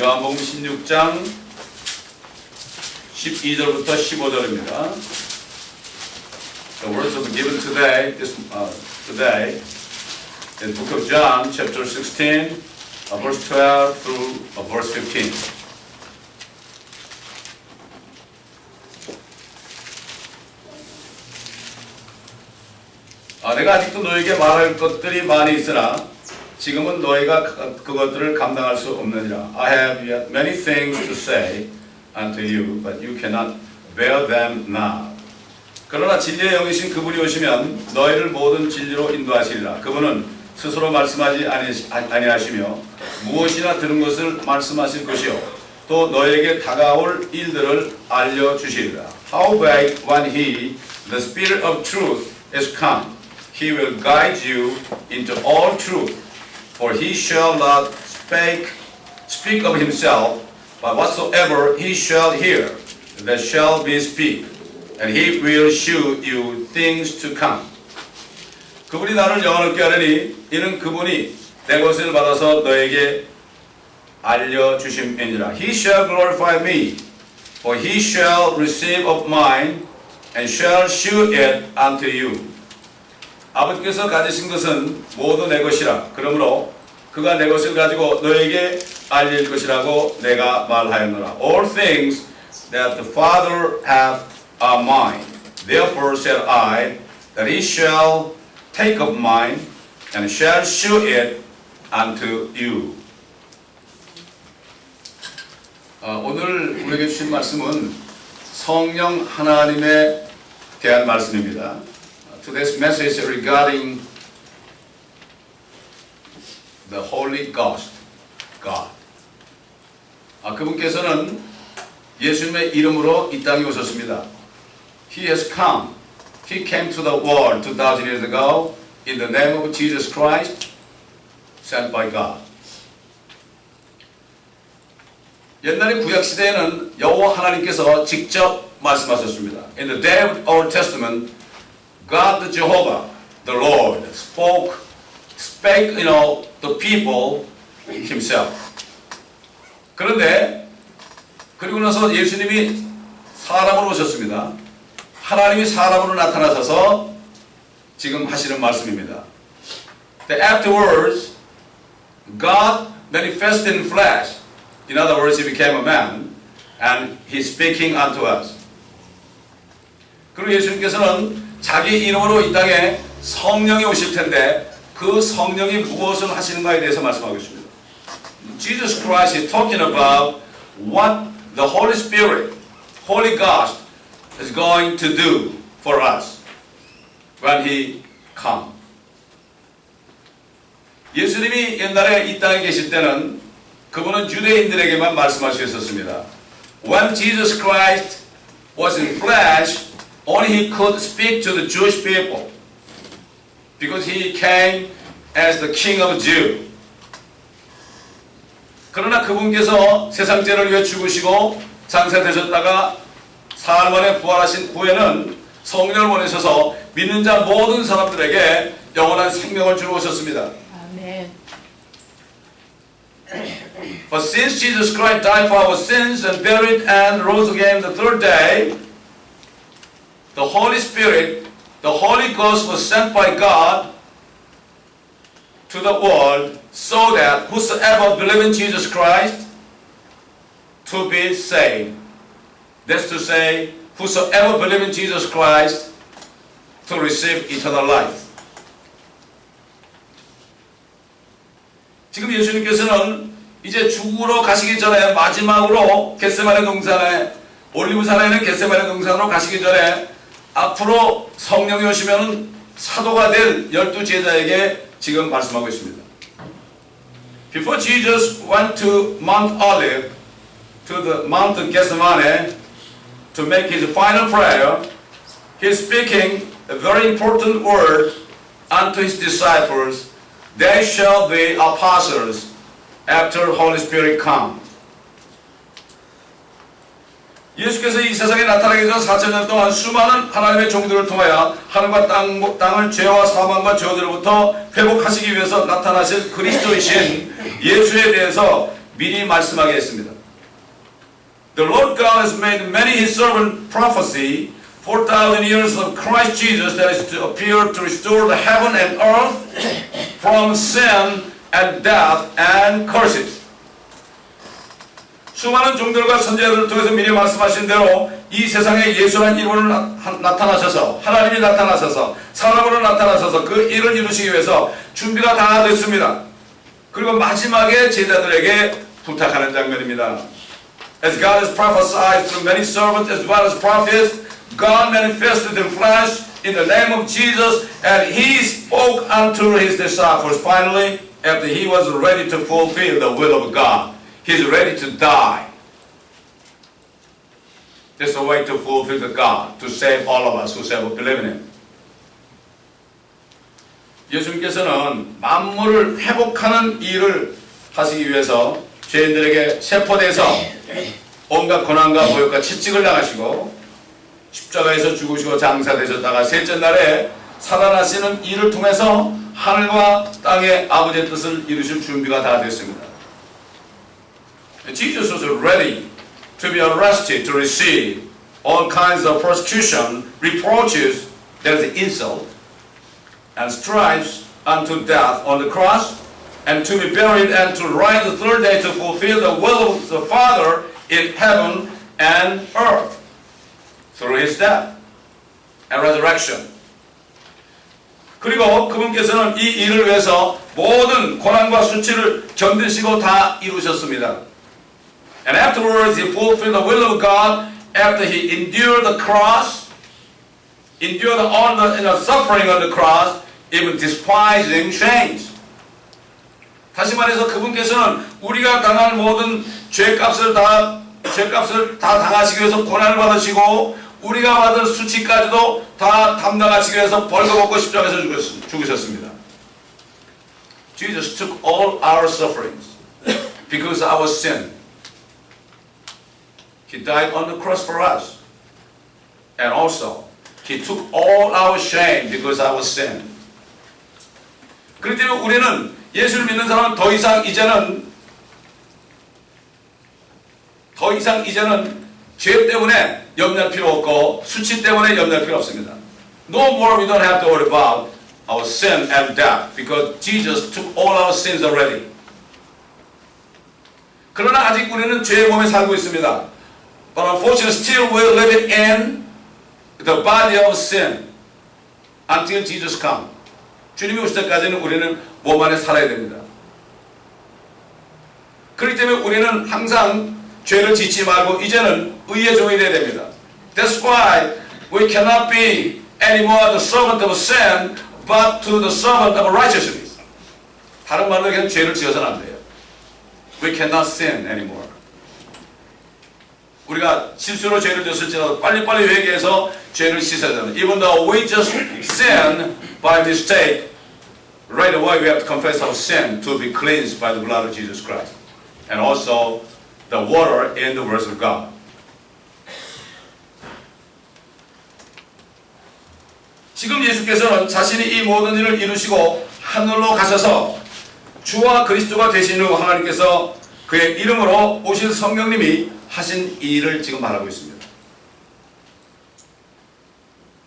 요한복음 16장 12절부터 15절입니다. The words of given today, today in the book of John, chapter 16, verse 12 through verse 15. 내가 아직도 너에게 말할 것들이 많이 있으나 지금은 너희가 그것들을 감당할 수 없느니라. I have yet many things to say unto you, but you cannot bear them now. 그러나 진리의 영이신 그분이 오시면 너희를 모든 진리로 인도하시리라. 그분은 스스로 말씀하지 아니하시며 무엇이나 들은 것을 말씀하실 것이요 또 너에게 다가올 일들을 알려주시리라. Howbeit when he, the Spirit of truth, is come, he will guide you into all truth. For he shall not speak of himself, but whatsoever he shall hear, that shall be speak, and he will shew you things to come. 그분이 나를 영원롭게 하려니 이는 그분이 내 것을 받아서 너에게 알려주심이니라. He shall glorify me, for he shall receive of mine, and shall shew it unto you. 아버지께서 가지신 것은 모두 내 것이라. 그러므로 그가 내 것을 가지고 너에게 알릴 것이라고 내가 말하였노라. All things that the Father hath are mine. Therefore said I, that he shall take of mine, and shall shew it unto you. 오늘 우리에게 주신 말씀은 성령 하나님에 대한 말씀입니다. Today's message regarding the Holy Ghost, God. 그분께서는 예수님의 이름으로 이 땅에 오셨습니다. He has come. He came to the world 2,000 years ago in the name of Jesus Christ, sent by God. 옛날에 구약 시대에는 여호와 하나님께서 직접 말씀하셨습니다. In the day of the Old Testament, God the Jehovah, the Lord, spake, the people himself. 그런데 그리고 나서 예수님이 사람으로 오셨습니다. 하나님이 사람으로 나타나셔서 지금 하시는 말씀입니다. Afterwards, God manifested in flesh. In other words, he became a man, and he's speaking unto us. 그리고 예수님께서는 자기 이름으로 이 땅에 성령이 오실 텐데 그 성령이 무엇을 하시는가에 대해서 말씀하고 있습니다. Jesus Christ is talking about what the Holy Spirit, Holy Ghost, is going to do for us when He comes. 예수님이 옛날에 이 땅에 계실 때는 그분은 유대인들에게만 말씀하셨었습니다. When Jesus Christ was in flesh, only He could speak to the Jewish people because He came as the King of Jews. 그러나 그분께서 세상 죄를 위해 죽으시고 장사되셨다가 사흘 만에 부활하신 후에는 성령을 보내셔서 믿는 자 모든 사람들에게 영원한 생명을 주러 오셨습니다. 아멘. But since Jesus Christ died for our sins and buried and rose again the third day, the Holy Spirit, the Holy Ghost was sent by God to the world so that whosoever believes in Jesus Christ to be saved. That's to say, whosoever believes in Jesus Christ to receive eternal life. 지금 예수님께서는 이제 죽으러 가시기 전에 마지막으로 겟세마네 동산에 올리브산에는 겟세마네 동산으로 가시기 전에 앞으로 성령이 오시면 사도가 될 12제자에게 지금 말씀하고 있습니다. Before Jesus went to Mount Olive, to the Mount Gethsemane to make his final prayer, he is speaking a very important word unto his disciples. They shall be apostles after Holy Spirit come. 예수께서 이 세상에 나타나기 전 4,000년 동안 수많은 하나님의 종들을 통하여 하늘과 땅을 죄와 사망과 저주로부터 회복하시기 위해서 나타나실 그리스도이신 예수에 대해서 미리 말씀하게 했습니다. The Lord God has made many His servant prophecy 4,000 years of Christ Jesus that is to appear to restore the heaven and earth from sin and death and curses. 수많은 종들과 선지자들을 통해서 미리 말씀하신 대로 이 세상에 예수라는 이름으로 나타나셔서 하나님이 나타나셔서 사람으로 나타나셔서 그 일을 이루시기 위해서 준비가 다 됐습니다. 그리고 마지막에 제자들에게 부탁하는 장면입니다. As God has prophesied through many servants as well as prophets, God manifested in flesh in the name of Jesus, and He spoke unto His disciples finally after He was ready to fulfill the will of God. He's ready to die. That's the way to fulfill the God, to save all of us who believe in Him. 예수님께서는 만물을 회복하는 일을 하시기 위해서 죄인들에게 체포돼서 온갖 고난과 모욕과 채찍을 당하시고 십자가에서 죽으시고 장사되셨다가 셋째 날에 살아나시는 일을 통해서 하늘과 땅의 아버지의 뜻을 이루실 준비가 다 됐습니다. Jesus was ready to be arrested, to receive all kinds of persecution, reproaches, that is insult, and stripes unto death on the cross, and to be buried and to rise the third day to fulfill the will of the Father in heaven and earth through His death and resurrection. 그리고 그분께서는 이 일을 위해서 모든 고난과 수치를 견디시고 다 이루셨습니다. And afterwards He fulfilled the will of God after He endured the cross, endured all the suffering on the cross, even despising chains. 다시 말해서 그분께서는 우리가 당할 모든 죄값을 다 당하시기 위해서 고난을 받으시고 우리가 받은 수치까지도 다 담당하시기 위해서 벌거벗고 십자가에서 죽으셨습니다. Jesus took all our sufferings because of our sin. He died on the cross for us. And also, He took all our shame because of our sin. 그렇기 때문에 우리는 예수를 믿는 사람은 더 이상 이제는 죄 때문에 염려할 필요 없고 수치 때문에 염려할 필요 없습니다. No more we don't have to worry about our sin and death because Jesus took all our sins already. 그러나 아직 우리는 죄의 몸에 살고 있습니다. But unfortunately still we're living in the body of sin until Jesus comes. 주님이 오실 때까지는 우리는 몸 안에 살아야 됩니다. 그렇기 때문에 우리는 항상 죄를 짓지 말고 이제는 의의 종이 되어야 됩니다. That's why we cannot be anymore the servant of sin, but to the servant of righteousness. 다른 말로 그냥 죄를 지어서는 안 돼요. We cannot sin anymore. 우리가 실수로 죄를 졌을지라도 빨리빨리 회개해서 죄를 씻어야 됩니다. Even though we just sin by mistake, right away we have to confess our sin to be cleansed by the blood of Jesus Christ. And also the water in the words of God. 지금 예수께서는 자신이 이 모든 일을 이루시고 하늘로 가셔서 주와 그리스도가 되신 후 하나님께서 그의 이름으로 오신 성령님이 하신 이 일을 지금 말하고 있습니다.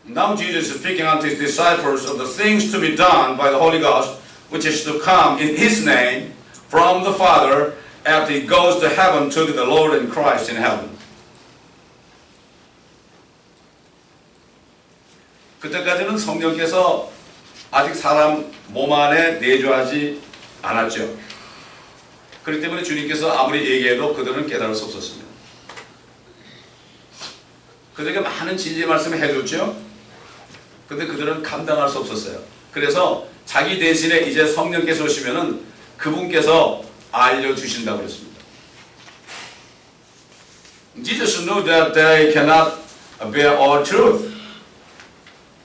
Now Jesus is speaking unto His disciples of the things to be done by the Holy Ghost, which is to come in His name from the Father after He goes to heaven to be the Lord and Christ in heaven. 그때까지는 성령께서 아직 사람 몸 안에 내주하지 않았죠. 그렇기 때문에 주님께서 아무리 얘기해도 그들은 깨달을 수 없었습니다. 그들에게 많은 진리의 말씀을 해줬죠. 근데 그들은 감당할 수 없었어요. 그래서 자기 대신에 이제 성령께서 오시면은 그분께서 알려주신다고 그랬습니다. Jesus knew that they cannot bear all truth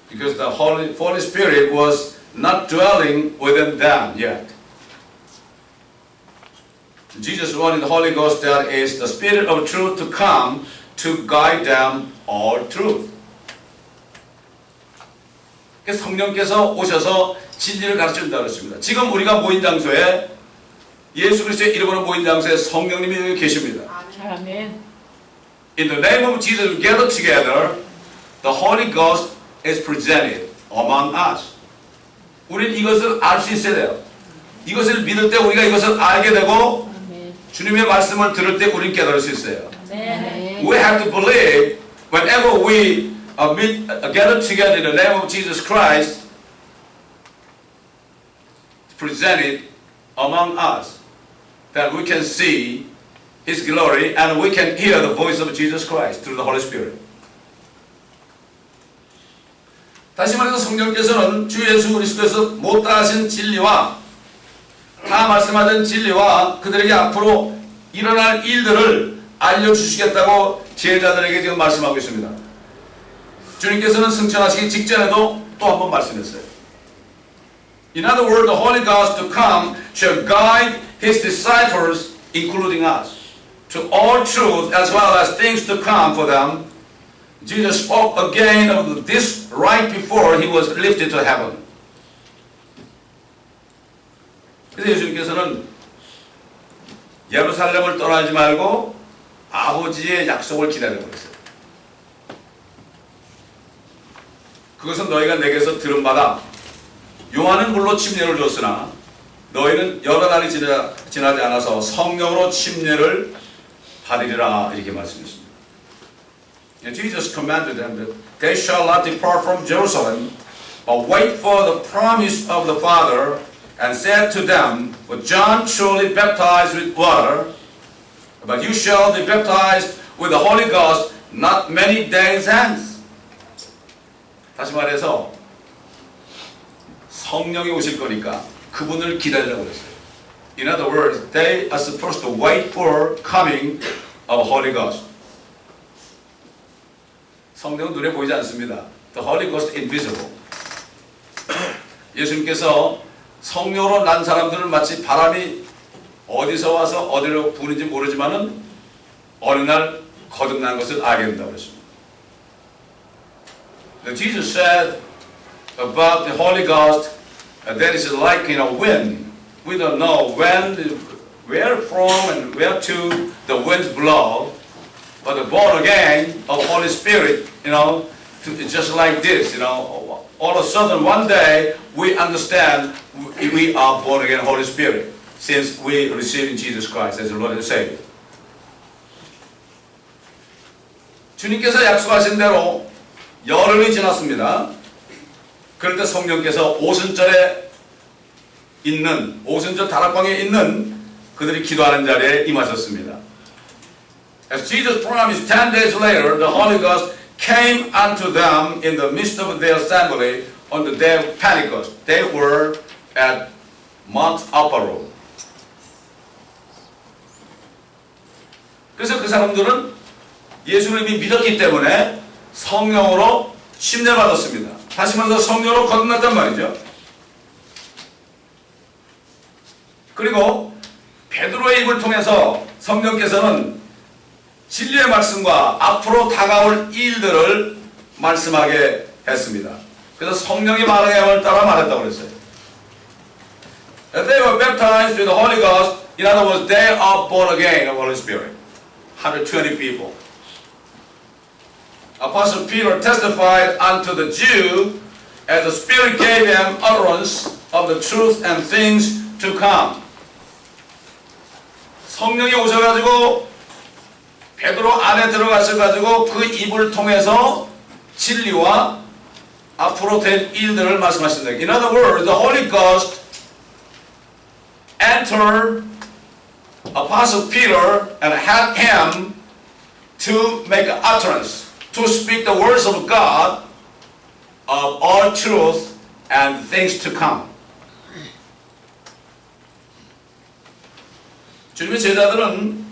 because the Holy Spirit was not dwelling within them yet. Jesus wanted the Holy Ghost, that is the Spirit of truth, to come to guide them all truth. 성령께서 오셔서 진리를 가르쳐준다고 했습니다. 지금 우리가 모인 장소에 예수 그리스도의 이름으로 모인 장소에 성령님이 여기 계십니다. 아멘. In the name of Jesus, we gather together. The Holy Ghost is presented among us. 우리는 이것을 알 수 있어야 돼요. 이것을 믿을 때 우리가 이것을 알게 되고 아멘. 주님의 말씀을 들을 때 우리는 깨달을 수 있어요. 아멘. We have to believe whenever we gather together in the name of Jesus Christ, presented among us, that we can see His glory and we can hear the voice of Jesus Christ through the Holy Spirit. 다시 말해서 성령께서는 주 예수 그리스도께서 못다 하신 진리와 다 말씀하신 진리와 그들에게 앞으로 일어날 일들을 알려주시겠다고 제자들에게 지금 말씀하고 있습니다. 주님께서는 승천하시기 직전에도 또 한 번 말씀했어요. In other words, the Holy Ghost to come shall guide His disciples, including us, to all truth as well as things to come for them. Jesus spoke again of this right before He was lifted to heaven. 그래서 예수님께서는 예루살렘을 떠나지 말고 아버지의 약속을 기다리고 있어요. 그것은 너희가 내게서 들은 바다. 요한은 물로 침례를 줬으나 너희는 여러 날이 지나지 않아서 성령으로 침례를 받으리라 이렇게 말씀했습니다. And Jesus commanded them that they shall not depart from Jerusalem, but wait for the promise of the Father, and said to them, well, John truly baptized with water, but you shall be baptized with the Holy Ghost not many days hence. 다시 말해서 성령이 오실 거니까 그분을 기다리라고 그랬어요. In other words, they are supposed to wait for coming of Holy Ghost. 성령은 눈에 보이지 않습니다. The Holy Ghost invisible. 예수님께서 성령으로 난 사람들은 마치 바람이 어디서 와서 어디로 부는지 모르지만은 어느 날 거듭난 것을 알게 된다고 그랬습니다. Jesus said about the Holy Ghost that is like wind. We don't know when, where from and where to the winds blow. But the born again of Holy Spirit, just like this, all of a sudden one day we understand we are born again Holy Spirit since we received Jesus Christ as the Lord and Savior. 주님께서 약속하신 대로 여름이 지났습니다. 그럴 때 성령께서 오순절 다락방에 있는 그들이 기도하는 자리에 임하셨습니다. As Jesus promised 10 days later, the Holy Ghost came unto them in the midst of their assembly on the day of Pentecost. They were at Mount Upper. 그래서 그 사람들은 예수를 이미 믿었기 때문에 성령으로 침례받았습니다. 다시 말해서 성령으로 거듭났단 말이죠. 그리고 베드로의 입을 통해서 성령께서는 진리의 말씀과 앞으로 다가올 일들을 말씀하게 했습니다. 그래서 성령이 말하는 행을 따라 말했다고 그랬어요. They were baptized with the Holy Ghost. In other words, they are born again of the Holy Spirit. 120 people. Apostle Peter testified unto the Jew as the Spirit gave him utterance of the truth and things to come. 성령이 오셔가지고 베드로 안에 들어가셔가지고 그 입을 통해서 진리와 앞으로 될 일들을 말씀하신다. In other words, the Holy Ghost entered Apostle Peter and had him to make an utterance, to speak the words of God of all truth and things to come. 주님의 제자들은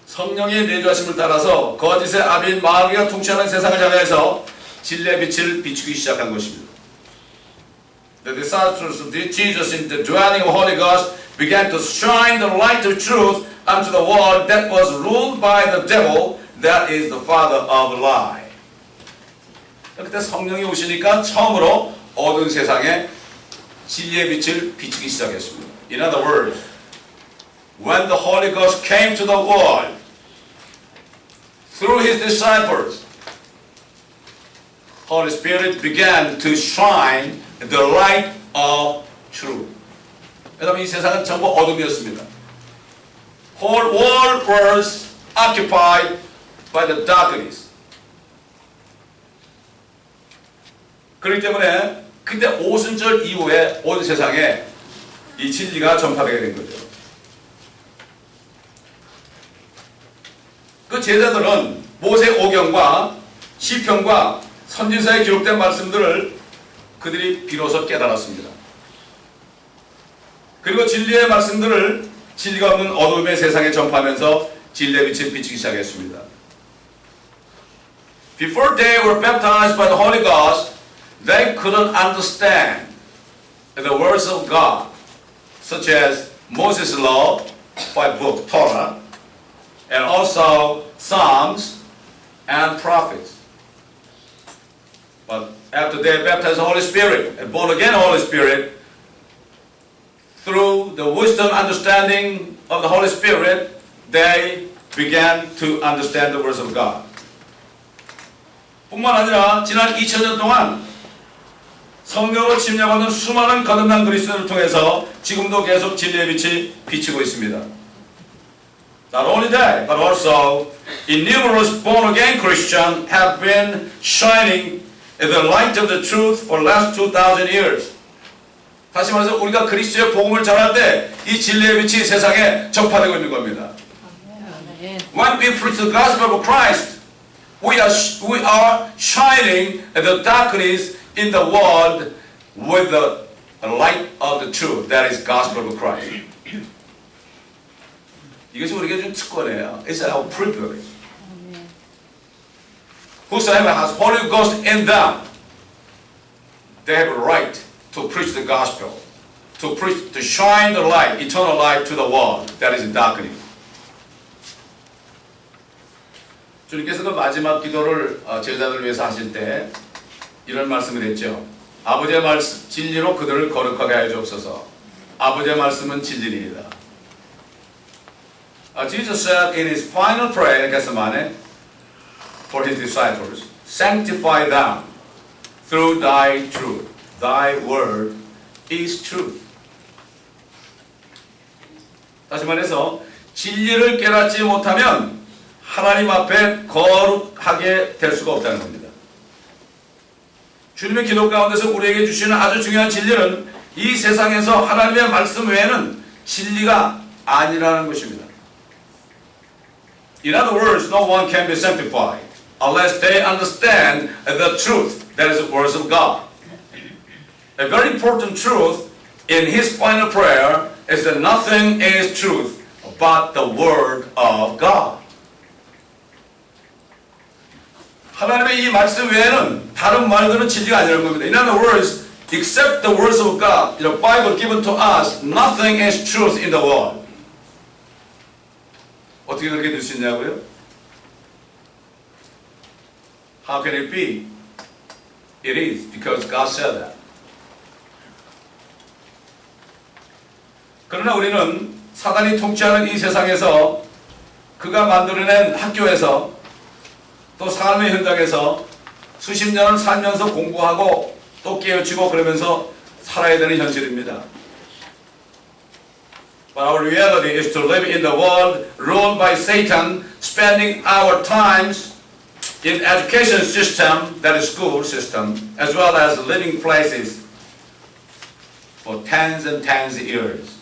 성령의 내주하심을 따라서 거짓의 아비인 마귀가 통치하는 세상을 향해서 진리의 빛을 비추기 시작한 것입니다. The disciples of Jesus in the dwelling of Holy Ghost began to shine the light of truth unto the world that was ruled by the devil, that is the father of lie. 그때 성령이 오시니까 처음으로 어두운 세상에 진리의 빛을 비추기 시작했습니다. In other words, when the Holy Ghost came to the world through his disciples, Holy Spirit began to shine the light of truth. 여러분, 이 세상은 전부 어둠이었습니다. Whole world was occupied by the darkness. 그렇기 때문에 그때 오순절 이후에 온 세상에 이 진리가 전파되게 된 거죠. 그 제자들은 모세 오경과 시편과 선지서에 기록된 말씀들을 그들이 비로소 깨달았습니다. 그리고 진리의 말씀들을 진리가 없는 어둠의 세상에 전파하면서 진리의 빛을 비치기 시작했습니다. Before they were baptized by the Holy Ghost, they couldn't understand the words of God, such as Moses' law by book Torah, and also Psalms and prophets. But after they baptized the Holy Spirit and born again Holy Spirit, through the wisdom understanding of the Holy Spirit, they began to understand the words of God. 뿐만 아니라 지난 2000년 동안 성령으로 침략하는 수많은 거듭난 그리스도를 통해서 지금도 계속 진리의 빛이 비치고 있습니다. Not only that, but also innumerous born-again Christians have been shining in the light of the truth for the last 2,000 years. 다시 말해서 우리가 그리스도의 복음을 전할 때 이 진리의 빛이 세상에 전파되고 있는 겁니다. When we preach the gospel of Christ, we are shining in the darkness in the world with the light of the truth, that is gospel of Christ. 이것이 우리에게 준 특권이에요. It's our privilege. Whosoever has Holy Ghost in them, they have a right to preach the gospel, to preach, to shine the light, eternal light to the world that is in darkness. 주님께서도 마지막 기도를 제자들을 위해서 하실 때 이런 말씀을 했죠. 아버지의 말씀, 진리로 그들을 거룩하게 하여 주옵소서. 아버지의 말씀은 진리입니다. Jesus said in his final prayer in Gethsemane for his disciples, sanctify them through thy truth. Thy word is truth. 다시 말해서 진리를 깨닫지 못하면 하나님 앞에 거룩하게 될 수가 없다는 겁니다. 주님의 기도 가운데서 우리에게 주시는 아주 중요한 진리는 이 세상에서 하나님의 말씀 외에는 진리가 아니라는 것입니다. In other words, no one can be sanctified unless they understand the truth, that is the words of God. A very important truth in his final prayer is that nothing is truth but the word of God. 하나님의 이 말씀 외에는 다른 말들은 진리가 아니라는 겁니다. In other words, except the words of God, the Bible given to us, nothing is truth in the world. 어떻게 그렇게 될 수 있냐고요? How can it be? It is because God said that. 그러나 우리는 사단이 통치하는 이 세상에서 그가 만들어낸 학교에서 또 삶의 현장에서 수십 년을 살면서 공부하고 또 깨우치고 그러면서 살아야 되는 현실입니다. But our reality is to live in the world ruled by Satan, spending our times in education system, that is school system, as well as living places for tens and tens of years.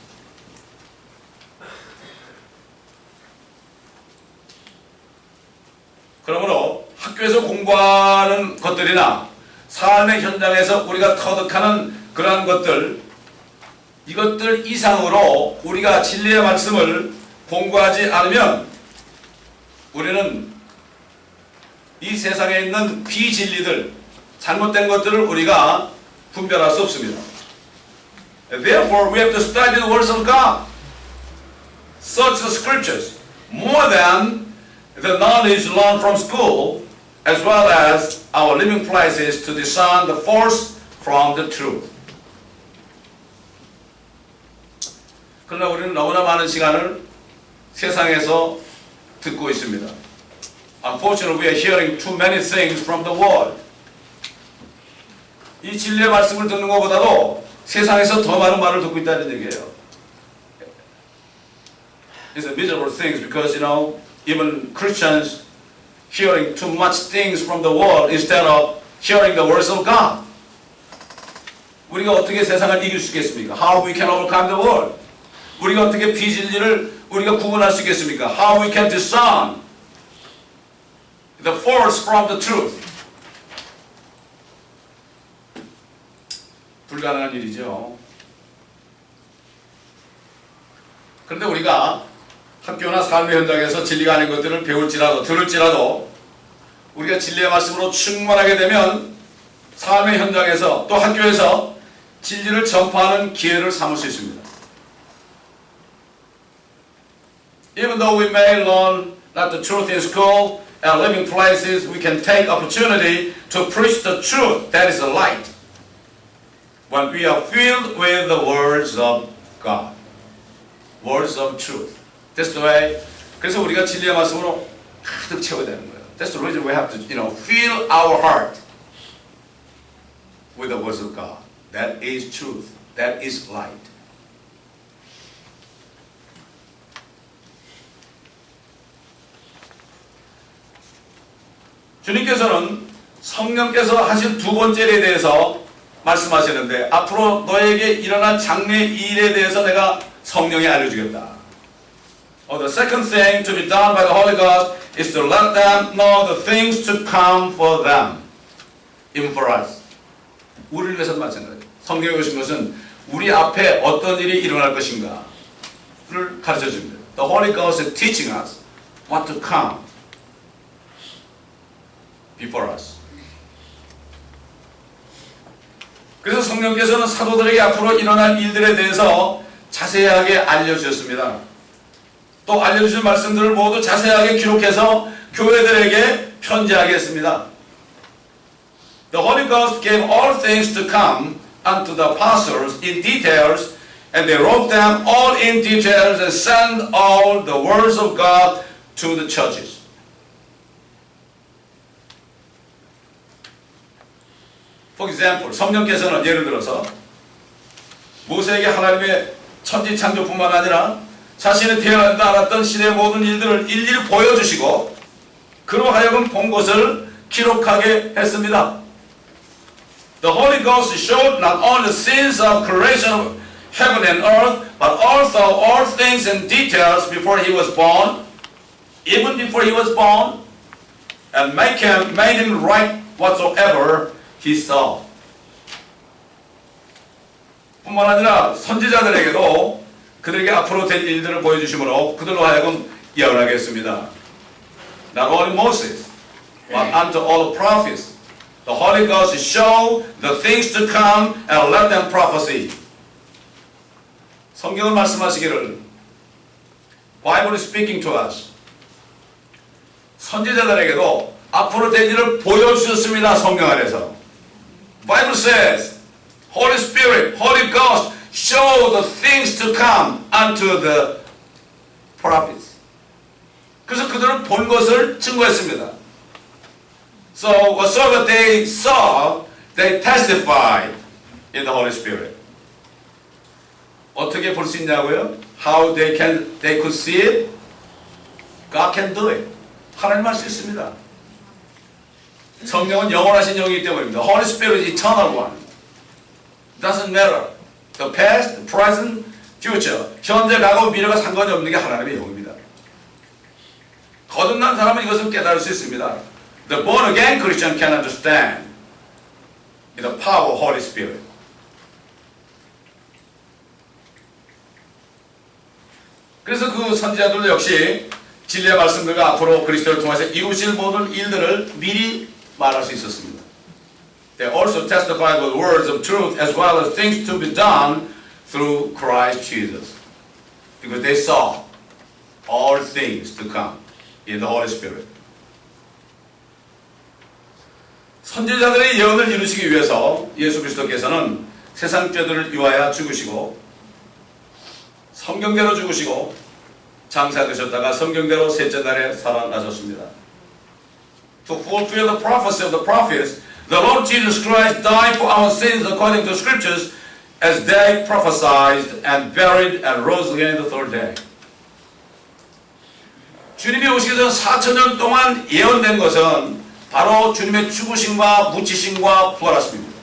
그러므로 학교에서 공부하는 것들이나 삶의 현장에서 우리가 터득하는 그러한 것들, 이것들 이상으로 우리가 진리의 말씀을 공부하지 않으면 우리는 이 세상에 있는 비진리들, 잘못된 것들을 우리가 분별할 수 없습니다. Therefore, we have to study the words of God, search the scriptures, more than the knowledge learned from school, as well as our living places to discern the false from the truth. 그러나 우리는 너무나 많은 시간을 세상에서 듣고 있습니다. Unfortunately, we are hearing too many things from the world. 이 진리의 말씀을 듣는 것보다도 세상에서 더 많은 말을 듣고 있다는 얘기예요. It's a miserable thing because, even Christians hearing too much things from the world instead of hearing the words of God. 우리가 어떻게 세상을 이길 수 있겠습니까? How we can overcome the world. 우리가 어떻게 비진리를 우리가 구분할 수 있겠습니까? How we can discern the false from the truth. 불가능한 일이죠. 그런데 우리가 학교나 삶의 현장에서 진리가 아닌 것들을 배울지라도 들을지라도 우리가 진리의 말씀으로 충만하게 되면 삶의 현장에서 또 학교에서 진리를 전파하는 기회를 삼을 수 있습니다. Even though we may learn not the truth in school and living places, we can take opportunity to preach the truth that is the light when we are filled with the words of God. Words of truth. That's the way. 그래서 우리가 진리의 말씀으로 가득 채워야 되는 거예요. That's the reason we have to, fill our heart with the words of God. That is truth. That is light. 주님께서는 성령께서 하신 두 번째 일에 대해서 말씀하시는데 앞으로 너에게 일어날 장래 일에 대해서 내가 성령에 알려주겠다. The second thing to be done by the Holy Ghost is to let them know the things to come for them, even for us. 우리를 위해서도 마찬가지예요. 성경에 오신 것은 우리 앞에 어떤 일이 일어날 것인가를 가르쳐 줍니다. The Holy Ghost is teaching us what to come before us. 그래서 성령께서는 사도들에게 앞으로 일어날 일들에 대해서 자세하게 알려주셨습니다. 또 알려주신 말씀들을 모두 자세하게 기록해서 교회들에게 편지하게 했습니다. The Holy Ghost gave all things to come unto the apostles in details, and they wrote them all in details and sent all the words of God to the churches. For example, 성령께서는 예를 들어서 모세에게 하나님의 천지 창조뿐만 아니라 자신이 태어나지도 않았던 시대의 모든 일들을 일일이 보여주시고 그로 하여금 본 것을 기록하게 했습니다. The Holy Ghost showed not only the scenes of creation of heaven and earth, but also all things and details before he was born, even before he was born, and made him write whatsoever he saw. 뿐만 아니라 선지자들에게도 그들에게 앞으로 될 일들을 보여주심으로 그들로 하여금 예언하게 했습니다. Not only Moses, but unto all the prophets, the Holy Ghost show the things to come and let them prophesy. 성경은 말씀하시기를 Bible is speaking to us. 선지자들에게도 앞으로 될 일을 보여주셨습니다. 성경 안에서. Bible says, Holy Spirit, Holy Ghost, show the things to come unto the prophets. 그래서 그들은 본 것을 증거했습니다. So whatsoever they saw, they testified in the Holy Spirit. 어떻게 볼 수 있냐고요? How they could see it? God can do it. 하나님 할 수 있습니다. 성령은 영원하신 영이기 때문입니다. Holy Spirit is eternal one. Doesn't matter. The past, the present, future. 현재, 과거, 미래가 상관이 없는 게 하나님의 영입니다. 거듭난 사람은 이것을 깨달을 수 있습니다. The born again Christian can understand the power of Holy Spirit. 그래서 그 선지자들도 역시 진리의 말씀들과 앞으로 그리스도를 통해서 이루실 모든 일들을 미리 말할 수 있었습니다. They also testified with words of truth as well as things to be done through Christ Jesus. Because they saw all things to come in the Holy Spirit. 선지자들의 예언을 이루시기 위해서 예수 그리스도께서는 세상 죄들을 위하여 죽으시고 성경대로 죽으시고 장사되셨다가 성경대로 셋째 날에 살아나셨습니다. To fulfill the prophecy of the prophets, the Lord Jesus Christ died for our sins according to scriptures, as they prophesied, and buried and rose again the third day. 주님이 오시기 전 4,000년 동안 예언된 것은 바로 주님의 죽으심과 묻히심과 부활하심입니다.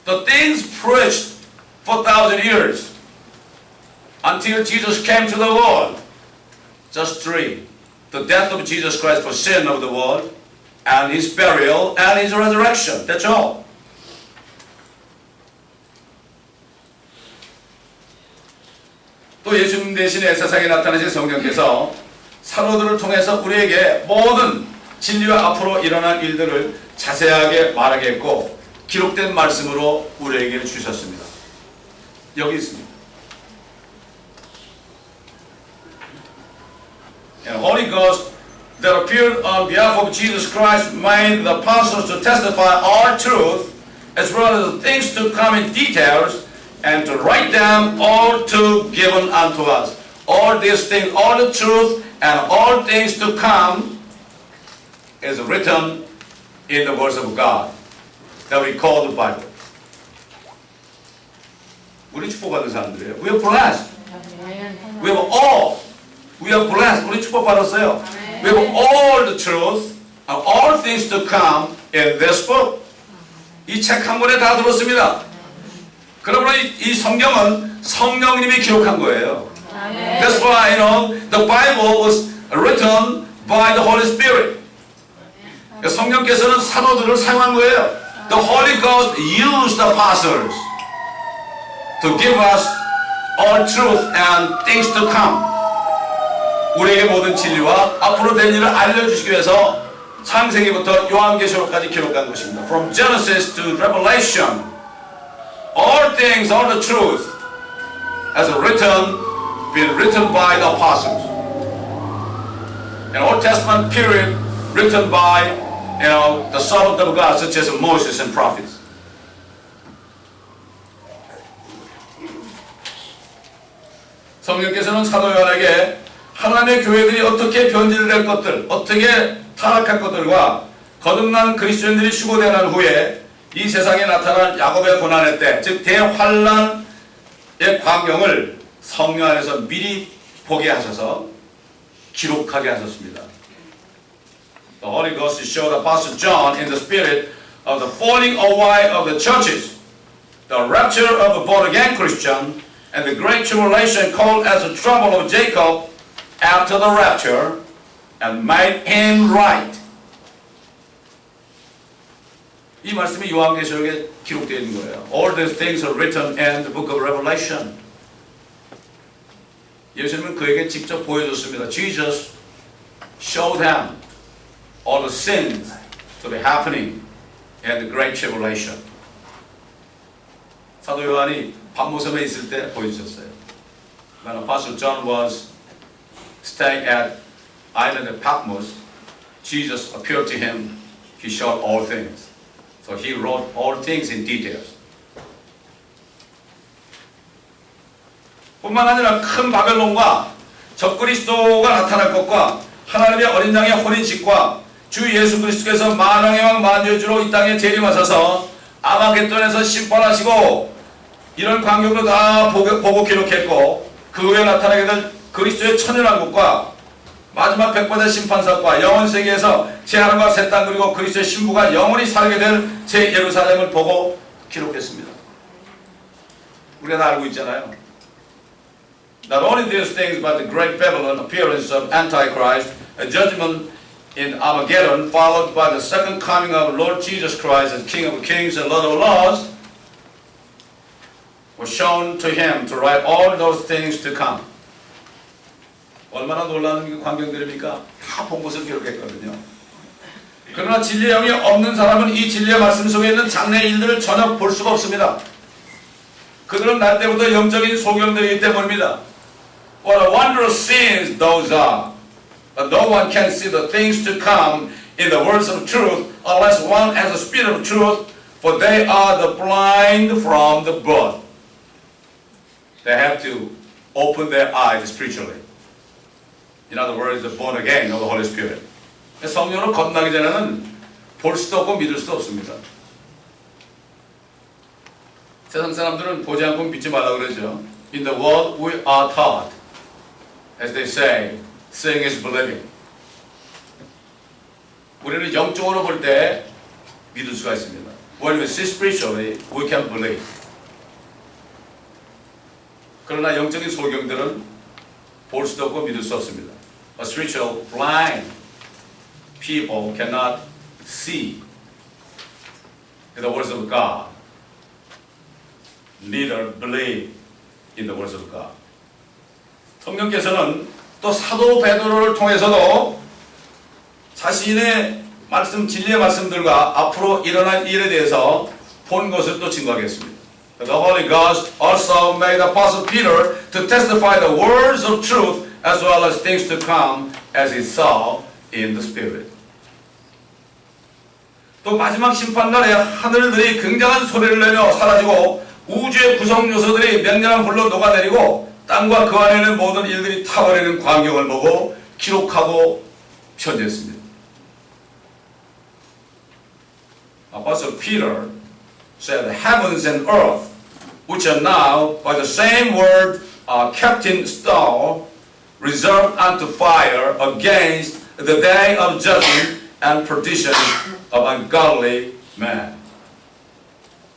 The things preached for 1,000 years until Jesus came to the world, just three: the death of Jesus Christ for sin of the world, and His burial, and His resurrection. That's all. 또 예수님 대신에 세상에 나타나신 성령께서 사도들을 통해서 우리에게 모든 진리와 앞으로 일어날 일들을 자세하게 말하게 했고 기록된 말씀으로 우리에게 주셨습니다. 여기 있습니다. And Holy Ghost that appeared on behalf of Jesus Christ made the apostles to testify all truth as well as the things to come in details and to write them all to given unto us. All these things, all the truth and all things to come is written in the words of God that we call the Bible. 우리 축복받은 사람들이에요. We are blessed. We have all. We are blessed. 우리 축복받았어요. We have all the truth and all things to come in this book. 이 책 한 권에 다 들었습니다. 그러므로 이 성경은 성령님이 기록한 거예요. That's why, the Bible was written by the Holy Spirit. 성령께서는 사도들을 사용한 거예요. The Holy Ghost used the apostles to give us all truth and things to come. 우리에게 모든 진리와 앞으로 될 일을 알려주시기 위해서 창세기부터 요한계시록까지 기록한 것입니다. From Genesis to Revelation, all things, all the truth has been written by the apostles. An Old Testament period written by, the servants of God, such as Moses and prophets. 성령께서는 사도 요한에게 하나님의 교회들이 어떻게 변질될 것들, 어떻게 타락할 것들과 거듭난 그리스도인들이 휴거되는 후에 이 세상에 나타날 야곱의 고난의 때, 즉 대환란의 광경을 성령 안에서 미리 보게 하셔서 기록하게 하셨습니다. The Holy Ghost showed Apostle John in the spirit of the falling away of the churches, the rapture of the born-again Christian, and the great tribulation called as the trouble of Jacob after the rapture, and made him right. 이 말씀이 요한계시록에 기록되어 있는 거예요. All these things are written in the book of Revelation. 예수님은 그에게 직접 보여줬습니다. Jesus showed him all the sins to be happening in the great tribulation. 사도 요한이 밤모섬에 있을 때 보여주셨어요. When Apostle John was staying at island of Patmos, Jesus appeared to him. He showed all things. So he wrote all things in details. 뿐만 아니라 큰 바벨론과 적그리스도가 나타날 것과 하나님의 어린 양의 혼인식과 주 예수 그리스도께서 만왕의 왕 만유주로 이 땅에 재림하셔서 아마겟돈에서 심판하시고 이런 광경도 다 보고 기록했고 그 후에 나타나게 될 그리스도의 천연왕국과 마지막 백보자 심판사과 영원 세계에서 제1과 새 땅 그리고 그리스도의 신부가 영원히 살게 될 새 예루살렘을 보고 기록했습니다. 우리가 다 알고 있잖아요. Not only these things, but the great Babylon, appearance of Antichrist, a judgment in Armageddon, followed by the second coming of Lord Jesus Christ as King of Kings and Lord of Lords, was shown to him to write all those things to come. 얼마나 놀라운 광경들입니까? 다 본 것을 기록했거든요. 그러나 진리의 영이 없는 사람은 이 진리의 말씀 속에 있는 장래 일들을 전혀 볼 수가 없습니다. 그들은 날 때부터 영적인 소경들이기 때문입니다. What a wondrous scenes those are. But no one can see the things to come in the words of truth unless one has the spirit of truth, for they are the blind from the birth. They have to open their eyes spiritually. In other words, born again of the Holy Spirit. 성령으로 거듭나기 전에는 볼 수도 없고 믿을 수도 없습니다. 세상 사람들은 보지 않고 믿지 말라고 그러죠. In the world we are taught, as they say, seeing is believing. 우리는 영적으로 볼 때 믿을 수가 있습니다. When we see spiritually, we can believe. 그러나 영적인 소경들은 볼 수도 없고 믿을 수 없습니다. A spiritual blind people cannot see the words of God, neither believe in the words of God. 성령께서는 또 사도 베드로를 통해서도 자신의 말씀, 진리의 말씀들과 앞으로 일어날 일에 대해서 본 것을 또 증거하겠습니다. The Holy Ghost also made Apostle Peter to testify the words of truth as well as things to come as he saw in the Spirit. 또 마지막 심판날에 하늘들이 굉장한 소리를 내며 사라지고 우주의 구성 요소들이 맹렬한 불로 녹아내리고 땅과 그 안에 있는 모든 일들이 타버리는 광경을 보고 기록하고 편지했습니다. Apostle Peter said, heavens and earth, which are now by the same word are kept in store, reserved unto fire against the day of judgment and perdition of ungodly man.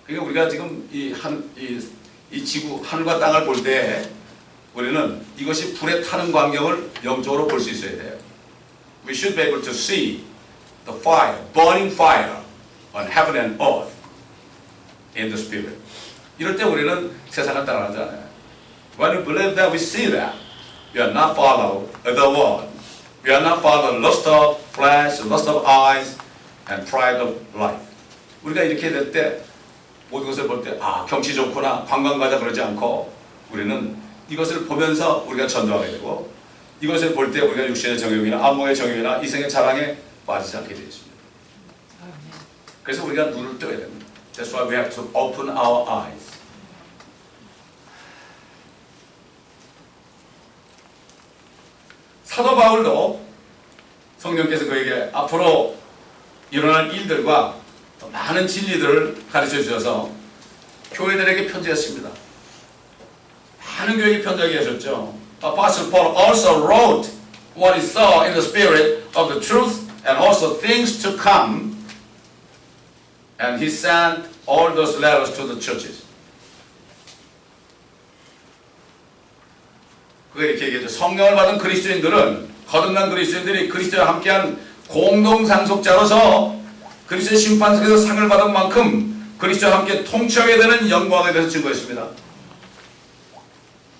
그러니까 우리가 지금 이 지구 하늘과 땅을 볼 때 우리는 이것이 불에 타는 광경을 영적으로 볼 수 있어야 돼요. We should be able to see the fire, burning fire on heaven and earth in the spirit. 이럴 때 우리는 세상을 따라가지 않아요. When we believe that, we see that. We are not follow the world. We are not follow the lust of flesh, the lust of eyes, and pride of life. 우리가 이렇게 될 때 모든 것을 볼 때 경치 좋구나, 관광 가자 그러지 않고 우리는 이것을 보면서 우리가 전도하게 되고 이것을 볼 때 우리가 육신의 정욕이나 안목의 정욕이나 이생의 자랑에 빠지지 않게 되어 있습니다. 그래서 우리가 눈을 떠야 됩니다. That's why we have to open our eyes. 사도 바울도 성령께서 그에게 앞으로 일어날 일들과 또 많은 진리들을 가르쳐 주셔서 교회들에게 편지했습니다. 많은 교회에 편지하게 하셨죠. Apostle Paul also wrote what he saw in the spirit of the truth and also things to come. And he sent all those letters to the churches. 그가 이렇게 얘기했죠. 성령을 받은 그리스도인들은 거듭난 그리스도인들이 그리스도와 함께한 공동 상속자로서 그리스도의 심판석에서 상을 받은 만큼 그리스도와 함께 통치하게 되는 영광에 대해서 증거했습니다.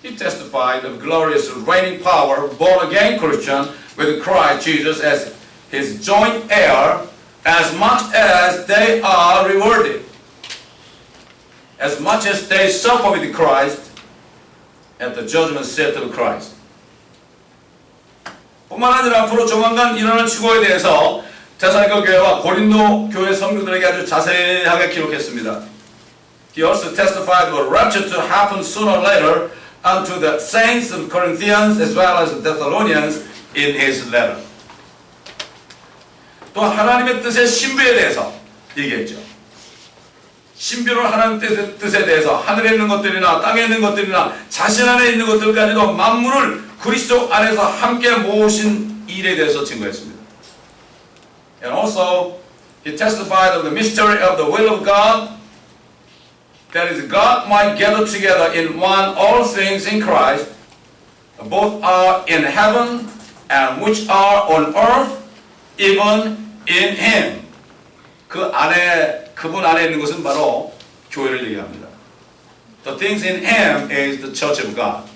He testified of glorious reigning power, born again Christian with Christ Jesus as his joint heir, as much as they are rewarded, as much as they suffer with Christ at the judgment seat of Christ. 뿐만 아니라 앞으로 조만간 일어날 추구에 대해서 데살로니가 교회와 고린도 교회 성도들에게 아주 자세하게 기록했습니다. He also testified of a rapture to happen sooner or later unto the saints of Corinthians as well as the Thessalonians in his letter. 또 하나님의 뜻의 신비에 대해서 얘기했죠. 신비로 하나님 뜻에 대해서 하늘에 있는 것들이나 땅에 있는 것들이나 자신 안에 있는 것들까지도 만물을 그리스도 안에서 함께 모으신 일에 대해서 증거했습니다. And also he testified of the mystery of the will of God, that is God might gather together in one all things in Christ, both are in heaven and which are on earth, even in Him. 그 안에, 그분 안에 있는 것은 바로 교회를 얘기합니다. The things in Him is the church of God.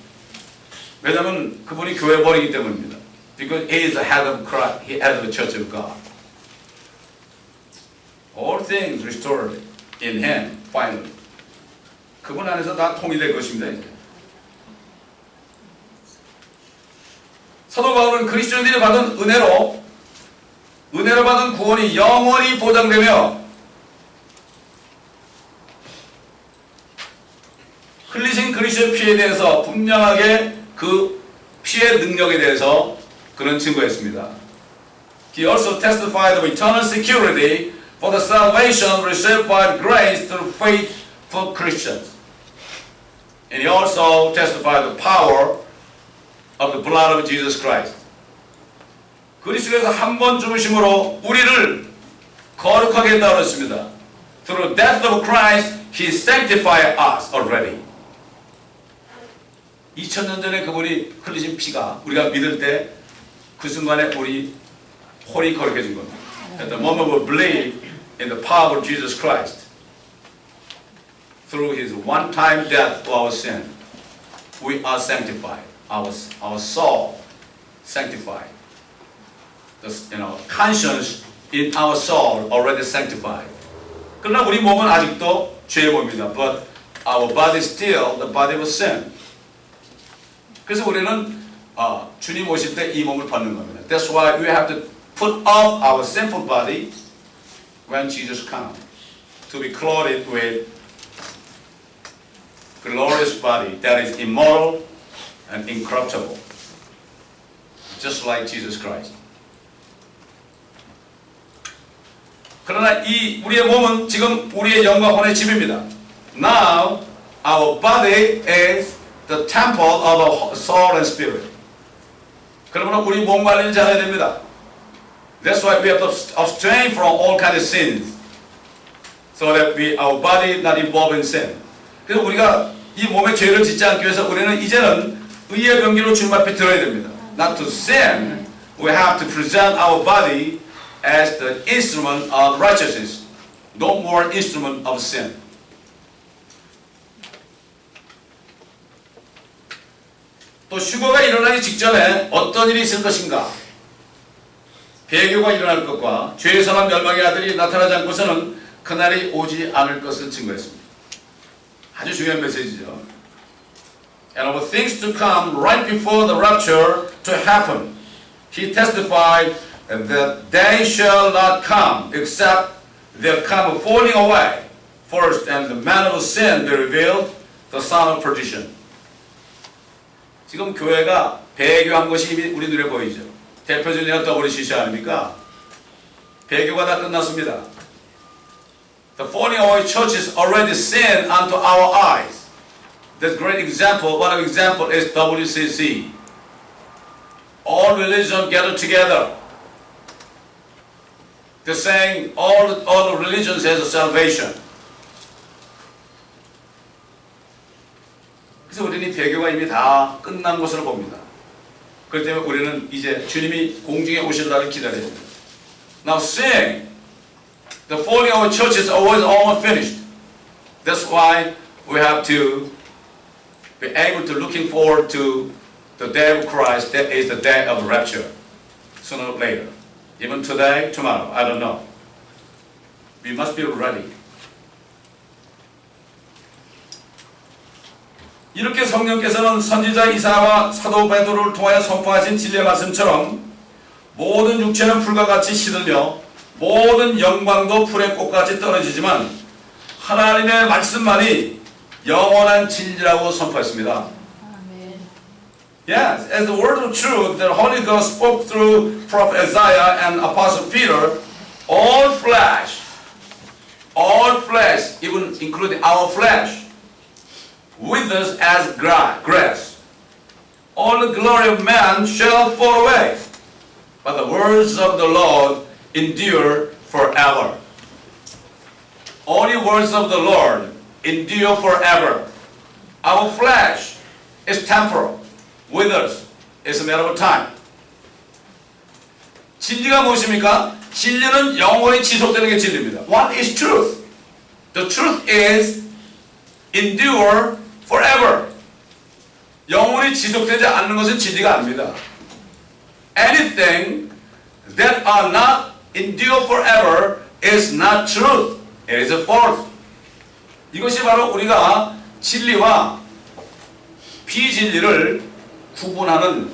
왜냐하면 그분이 교회 버리기 때문입니다. Because He is the head of Christ, He is the church of God. All things restored in Him, finally. 그분 안에서 다 통일될 것입니다. 이제. 사도 바울은 그리스도인들이 받은 은혜로 받은 구원이 영원히 보장되며 흘리신 그리스도의 피에 대해서 분명하게 그 피의 능력에 대해서 그 그런 증거였습니다. He also testified of eternal security for the salvation received by grace through faith for Christians. And he also testified the power of the blood of Jesus Christ. 그리스도께서 한 번 죽으심으로 우리를 거룩하게 했다고 했습니다. Through death of Christ, He sanctified us already. 2000년 전에 그분이 흘리신 피가 우리가 믿을 때 그 순간에 우리 홀이 거룩해진 겁니다. At the moment we believe in the power of Jesus Christ, through His one-time death for our sin, we are sanctified. Our soul sanctified. Conscience in our soul already sanctified. 그러나 우리 몸은 아직도 죄의 몸입니다. But our body is still the body of sin. 그래서 우리는 주님 오실 때 이 몸을 받는 겁니다. That's why we have to put off our sinful body when Jesus comes, to be clothed with glorious body that is immortal and incorruptible, just like Jesus Christ. 그러나 이 우리의 몸은 지금 우리의 영과 혼의 집입니다. Now our body is the temple of our soul and spirit. 그러므로 우리 몸 관리를 잘해야 됩니다. That's why we have to abstain from all kinds of sins, so that our body not involved in sin. 그래서 우리가 이 몸에 죄를 짓지 않기 위해서 우리는 이제는 의의 병기로 주님 앞에 들어야 됩니다. Not to sin, we have to present our body as the instrument of righteousness, no more instrument of sin. 또 휴거가 일어나기 직전에 어떤 일이 있을 것인가? 배교가 일어날 것과 죄의 사람 멸망의 아들이 나타나지 않고서는 그날이 오지 않을 것을 증거했습니다. 아주 중요한 메시지죠. And of things to come right before the rapture to happen, he testified that they shall not come except there come a falling away first, and the man of sin be revealed, the son of perdition. 지금 교회가 배교한 것이 이미 우리 눈에 보이죠. 대표적인 예가 WCC 아닙니까? 배교가 다 끝났습니다. The falling away church is already seen unto our eyes. The great example, one of example is WCC. All religion gathered together. They're saying all religions has a salvation. 그래서 우리는 배교가 이미 다 끝난 것으로 봅니다. 그렇기 때문에 우리는 이제 주님이 공중에 오실 날을 기다려야 됩니다. Now seeing the falling of church is always almost finished. That's why we have to be able to looking forward to the day of Christ. That is the day of rapture, sooner or later. Even today, tomorrow, I don't know. We must be ready. 이렇게 성령께서는 선지자 이사야와 사도 베드로를 통하여 선포하신 진리의 말씀처럼 모든 육체는 풀과 같이 시들며 모든 영광도 풀의 꽃같이 떨어지지만 하나님의 말씀만이 영원한 진리라고 선포했습니다. Yes, as the word of truth, the Holy Ghost spoke through Prophet Isaiah and Apostle Peter, all flesh, even including our flesh, withers as grass. All the glory of man shall fall away, but the words of the Lord endure forever. Only words of the Lord endure forever. Our flesh is temporal, withers. It's a matter of time. 진리가 무엇입니까? 진리는 영원히 지속되는 게 진리입니다. What is truth? The truth is endure forever. 영원히 지속되지 않는 것은 진리가 아닙니다. Anything that are not endure forever is not truth. It is a false. 이것이 바로 우리가 진리와 비진리를 구분하는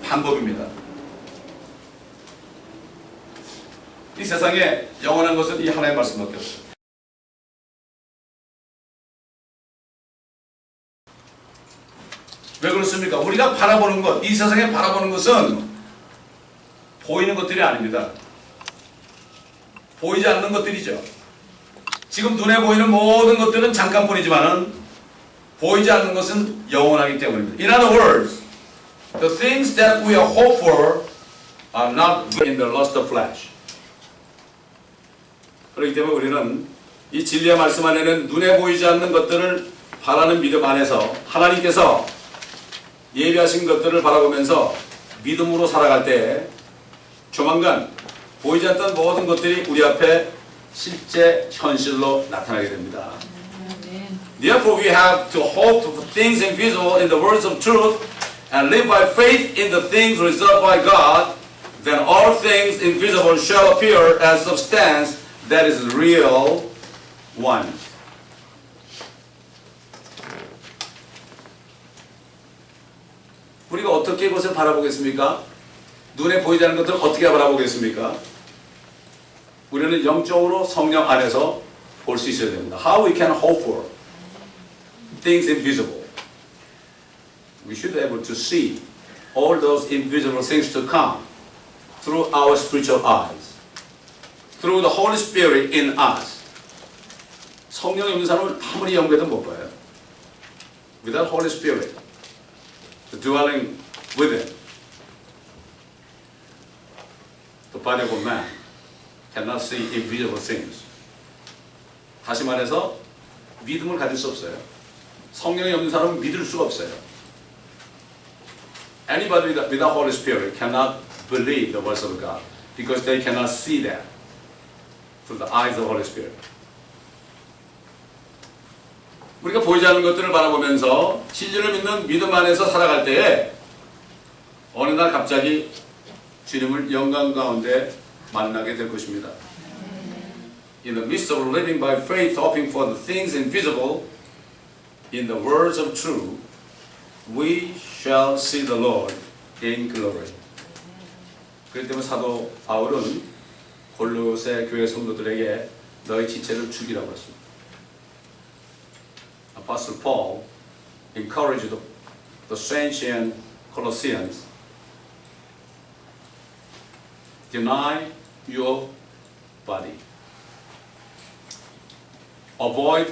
방법입니다. 이 세상에 영원한 것은 이 하나의 말씀밖에 없어요. 왜 그렇습니까? 뭡니까? 우리가 바라보는 것, 이 세상에 바라보는 것은 보이는 것들이 아닙니다. 보이지 않는 것들이죠. 지금 눈에 보이는 모든 것들은 잠깐뿐이지만은 보이지 않는 것은 영원하기 때문입니다. In other words, the things that we are hope for are not in the lust of flesh. 그렇기 때문에 우리는 이 진리의 말씀 안에는 눈에 보이지 않는 것들을 바라는 믿음 안에서 하나님께서 예비하신 것들을 바라보면서 믿음으로 살아갈 때 조만간 보이지 않던 모든 것들이 우리 앞에 실제 현실로 나타나게 됩니다. Therefore we have to hope for things invisible in the words of truth and live by faith in the things reserved by God. Then all things invisible shall appear as substance that is real one. 우리가 어떻게 그것을 바라보겠습니까? 눈에 보이지 않는 것들을 어떻게 바라보겠습니까? 우리는 영적으로 성령 안에서 볼 수 있어야 됩니다. How we can hope for things invisible. We should be able to see all those invisible things to come through our spiritual eyes, through the Holy Spirit in us. 성령이 없는 사람은 아무리 연구해도 못 봐요. Without Holy Spirit, the dwelling within, the body of a man cannot see invisible things. 다시 말해서 믿음을 가질 수 없어요. 성령이 없는 사람은 믿을 수가 없어요. Anybody without Holy Spirit cannot believe the words of God because they cannot see that through the eyes of the Holy Spirit. 우리가 보이지 않는 것들을 바라보면서 진리를 믿는 믿음 안에서 살아갈 때에 어느 날 갑자기 주님을 영광 가운데 만나게 될 것입니다. In the midst of living by faith, hoping for the things invisible, in the words of truth, we shall see the Lord in glory. 그렇기 때문에 사도 바울은 골로새 교회 성도들에게 너희 지체를 죽이라고 했습니다. Apostle Paul encouraged the saints in Colossians, deny your body. Avoid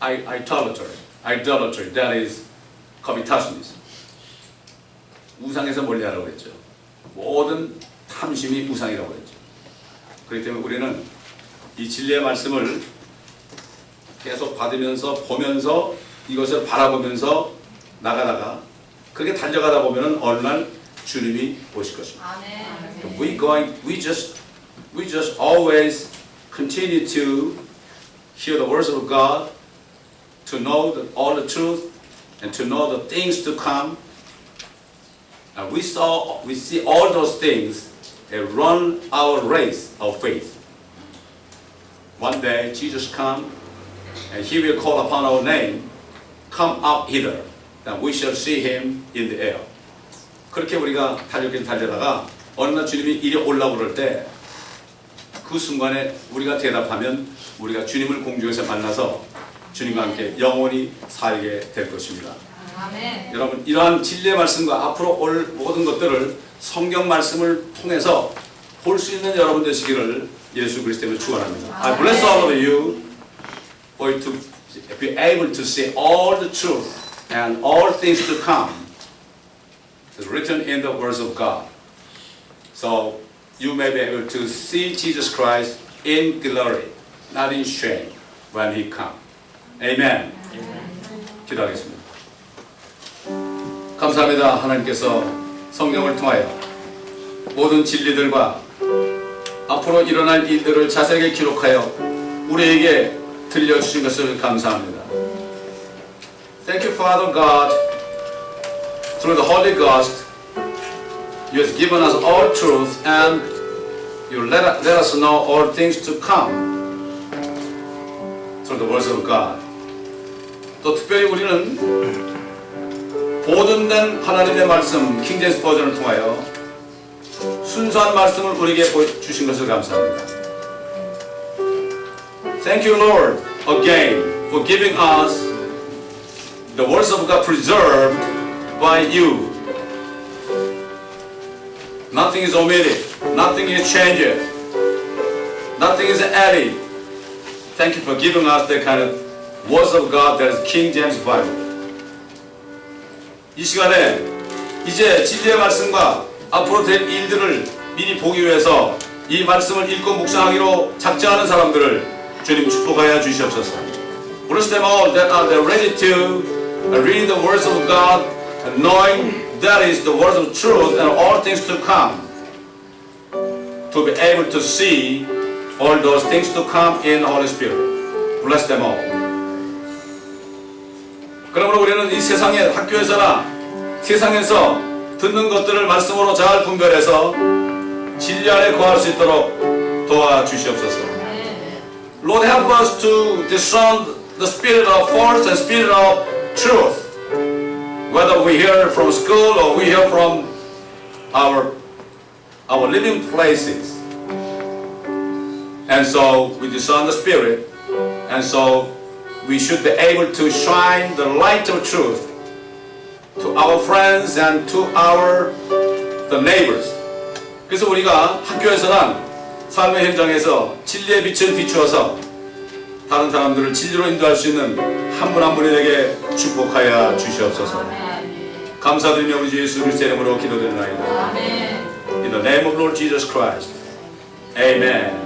idolatry, that is covetousness. 우상에서 멀리하라고 했죠. 모든 탐심이 우상이라고 했죠. 그렇기 때문에 우리는 이 진리의 말씀을 계속 받으면서 보면서 이것을 바라보면서 나가다가 그렇게 달려가다 보면은 어느 날 주님이 오실 것입니다. We just always continue to hear the words of God, to know all the truth, and to know the things to come. And we see all those things and run our race of faith. One day Jesus comes and He will call upon our name, come up hither, and we shall see Him in the air. 그렇게 우리가 달려다가 어느 날 주님이 이리 올라오고 그럴 때 그 순간에 우리가 대답하면 우리가 주님을 공중에서 만나서 주님과 함께 영원히 살게 될 것입니다. 아멘. 여러분 이러한 진리의 말씀과 앞으로 올 모든 것들을 성경 말씀을 통해서 볼 수 있는 여러분 되시기를 예수 그리스도로 축원합니다. I bless all of you for you to be able to see all the truth and all things to come is written in the words of God. So you may be able to see Jesus Christ in glory, not in shame, when He comes. Amen. 기도하겠습니다. 감사합니다. 하나님께서 성령을 통하여 모든 진리들과 앞으로 일어날 일들을 자세하게 기록하여 우리에게 들려주신 것을 감사합니다. Thank you, Father God, through the Holy Ghost. You have given us all truth and you let us know all things to come through the words of God. 또 특별히 우리는 보존된 하나님의 말씀 킹제임스 버전을 통하여 순수한 말씀을 우리에게 주신 것을 감사합니다. Thank you, Lord, again for giving us the words of God preserved by you. Nothing is omitted. Nothing is changed. Nothing is added. Thank you for giving us that kind of words of God that is King James Bible. 이 시간에 이제 진리의 말씀과 앞으로 될 일들을 미리 보기 위해서 이 말씀을 읽고 묵상하기로 작정하는 사람들을 주님 축복하여 주시옵소서. Bless them all that are ready to read the words of God, knowing that is the words of truth and all things to come, to be able to see all those things to come in Holy Spirit. Bless them all. 그러므로 우리는 이 세상의 학교에서나 세상에서 듣는 것들을 말씀으로 잘 분별해서 진리 안에 거할 수 있도록 도와주시옵소서. Lord, help us to discern the spirit of false and spirit of truth. Whether we hear from school or we hear from our living places. And so we discern the spirit, and so we should be able to shine the light of truth to our friends and to the neighbors. 그래서 우리가 학교에서는 삶의 현장에서 진리의 빛을 비추어서 다른 사람들을 진리로 인도할 수 있는 한 분 한 분이 되게 축복하여 주시옵소서. 감사드리며 우리 주 예수 그리스도의 이름으로 기도드리나이다. In the name of Lord Jesus Christ. Amen.